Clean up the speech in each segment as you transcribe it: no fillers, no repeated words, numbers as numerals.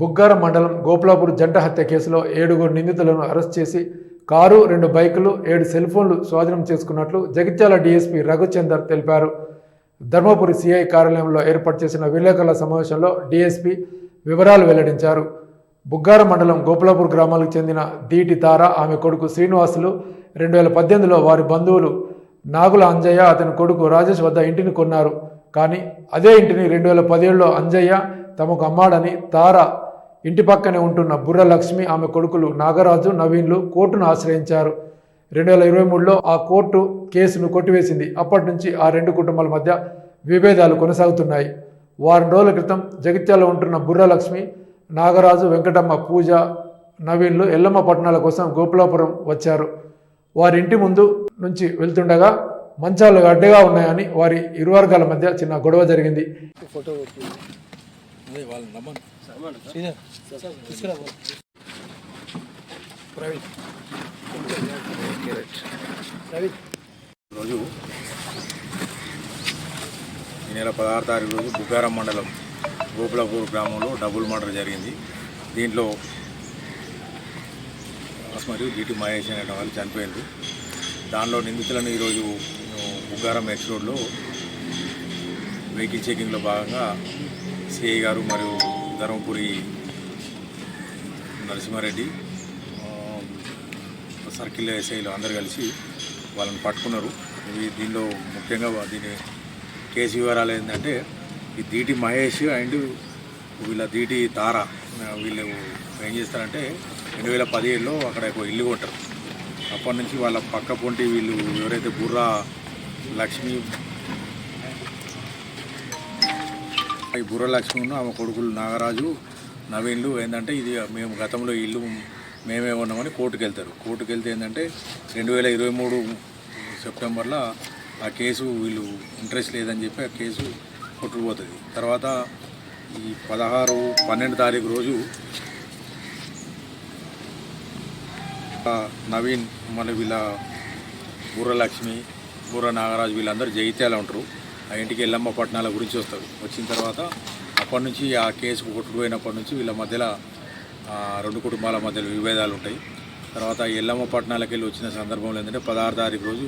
బుగ్గారం మండలం గోపులాపూర్ జంట హత్య కేసులో 7 నిందితులను అరెస్ట్ చేసి కారు 2 బైకులు 7 సెల్ ఫోన్లు స్వాధీనం చేసుకున్నట్లు జగిత్యాల డీఎస్పీ రఘుచందర్ తెలిపారు. ధర్మపురి సిఐ కార్యాలయంలో ఏర్పాటు చేసిన విలేకరుల సమావేశంలో డీఎస్పీ వివరాలు వెల్లడించారు. బుగ్గారం మండలం గోపులాపూర్ గ్రామాలకు చెందిన దీటి తార ఆమె కొడుకు శ్రీనివాసులు 2018లో వారి బంధువులు నాగుల అంజయ్య అతని కొడుకు రాజేష్ వద్ద ఇంటిని కొన్నారు. కానీ అదే ఇంటిని 2017లో అంజయ్య తమకు అమ్మాడని తార ఇంటి పక్కనే ఉంటున్న బుర్ర లక్ష్మి ఆమె కొడుకులు నాగరాజు నవీన్లు కోర్టును ఆశ్రయించారు. 2023లో ఆ కోర్టు కేసును కొట్టివేసింది. అప్పటి నుంచి ఆ 2 కుటుంబాల మధ్య విభేదాలు కొనసాగుతున్నాయి. వారం రోజుల క్రితం జగిత్యాలలో ఉంటున్న బుర్ర లక్ష్మి, నాగరాజు, వెంకటమ్మ, పూజ, నవీన్లు ఎల్లమ్మ పట్టణాల కోసం గోపులాపురం వచ్చారు. వారి ఇంటి ముందు నుంచి వెళ్తుండగా మంచాలు అడ్డగా ఉన్నాయని వారి ఇరు వర్గాల మధ్య చిన్న గొడవ జరిగింది. రోజు ఈ నెల 16వ తారీఖు రోజు బుగ్గారం మండలం గోపులాపూర్ గ్రామంలో డబుల్ మర్డర్ జరిగింది. దీంట్లో మరియు డిటి మహేష్ అనే వాళ్ళు చనిపోయింది. దానిలో నిందితులను ఈరోజు బుగ్గారం ఎక్స్ రోడ్లో వెహికల్ చెకింగ్లో భాగంగా సిఐ గారు మరియు ధర్మపురి నరసింహారెడ్డి సర్కిల్ ఎస్ఐలు అందరు కలిసి వాళ్ళని పట్టుకున్నారు. దీనిలో ముఖ్యంగా దీని కేసు వివరాలు ఏంటంటే ఈ దీటి మహేష్ అండ్ వీళ్ళ దీటి తార వీళ్ళు ఏం చేస్తారంటే 2017లో అక్కడ ఒక ఇల్లు కొంటారు. అప్పటి నుంచి వాళ్ళ పక్క పొంటి వీళ్ళు ఎవరైతే బుర్ర లక్ష్మి ఆమె కొడుకులు నాగరాజు నవీన్లు ఏంటంటే ఇది మేము గతంలో ఇల్లు మేమే ఉన్నామని కోర్టుకు వెళ్తారు. కోర్టుకు వెళ్తే ఏంటంటే 2023 సెప్టెంబర్లో ఆ కేసు వీళ్ళు ఇంట్రెస్ట్ లేదని చెప్పి ఆ కేసు కొట్టుకుపోతుంది. తర్వాత ఈ 12 తారీఖు రోజు నవీన్ మళ్ళీ వీళ్ళ బుర్ర లక్ష్మి, బుర్ర నాగరాజు వీళ్ళందరూ జగిత్యాల ఉంటారు. ఆ ఇంటికి ఎల్లమ్మ పట్టణాల గురించి వస్తారు. వచ్చిన తర్వాత అప్పటి నుంచి ఆ కేసు కొట్టుకుపోయినప్పటి నుంచి వీళ్ళ మధ్యలో 2 కుటుంబాల మధ్యలో విభేదాలు ఉంటాయి. తర్వాత ఎల్లమ్మ పట్టణాలకు వెళ్ళి వచ్చిన సందర్భంలో ఏంటంటే 16వ తారీఖు రోజు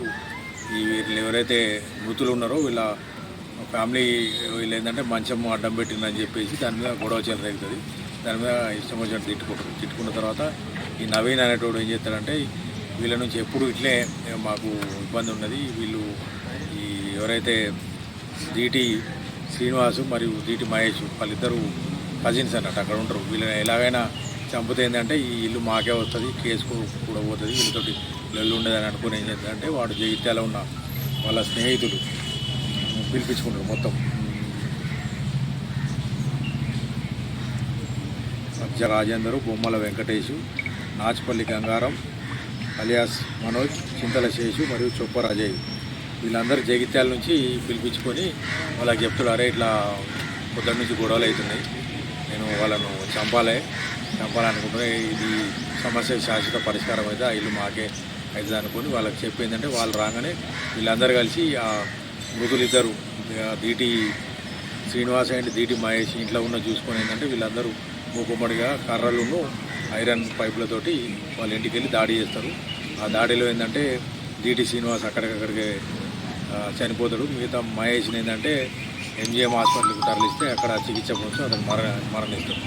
ఈ వీళ్ళు ఎవరైతే మృతులు ఉన్నారో వీళ్ళ ఫ్యామిలీ వీళ్ళు ఏంటంటే మంచం అడ్డం పెట్టిందని చెప్పేసి దాని మీద గొడవ చెలరేగుతుంది. దాని మీద ఇష్టం వచ్చినట్టు తిట్టుకున్న తర్వాత ఈ నవీన్ అనేటోడు ఏం చేస్తారంటే వీళ్ళ నుంచి ఎప్పుడు ఇట్లే మాకు ఇబ్బంది ఉన్నది, వీళ్ళు ఈ ఎవరైతే దీటి శ్రీనివాసు మరియు దీటి మహేష్ వాళ్ళిద్దరూ కజిన్స్ అన్నట్టు అక్కడ ఉంటారు. వీళ్ళని ఎలాగైనా చంపితే ఏంటంటే ఈ ఇల్లు మాకే వస్తుంది, కేసుకు కూడా పోతుంది, వీళ్ళతోటి ఇల్లు ఉండదని అనుకుని ఏం చేద్దామంటే వాడు జగిత్యాల ఉన్న వాళ్ళ స్నేహితులు పిలిపించుకుంటారు. మొత్తం సబ్జ రాజేందరు, బొమ్మల వెంకటేషు, నాచుపల్లి గంగారం అలియాస్ మనోజ్, చింతల శేషు మరియు చొప్ప అజయ్ వీళ్ళందరూ జగిత్యాల నుంచి పిలిపించుకొని వాళ్ళకి చెప్తారు, అరే ఇట్లా పొద్దున్న నుంచి గొడవలు అవుతున్నాయి, నేను వాళ్ళను చంపాలనుకుంటున్నా, ఇది సమస్య శాశ్వత పరిష్కారం అయితే ఆ ఇల్లు మాకే అవుతుంది అనుకుని వాళ్ళకి చెప్పిందంటే వాళ్ళు రాగానే వీళ్ళందరూ కలిసి ఆ మృతులిద్దరు దీటి శ్రీనివాస్ అండ్ దీటి మహేష్ ఇంట్లో ఉన్న చూసుకొని ఏంటంటే వీళ్ళందరూ మూకుమ్మడిగా కర్రలను ఐరన్ పైపులతోటి వాళ్ళ ఇంటికి వెళ్ళి దాడి చేస్తారు. ఆ దాడిలో ఏంటంటే దీటి శ్రీనివాస్ అక్కడికక్కడికే చనిపోతాడు. మిగతా మహేష్ని ఏంటంటే ఎంజిఎం హాస్పిటల్కి తరలిస్తే అక్కడ చికిత్స పొందుతూ అతను మరణిస్తాడు.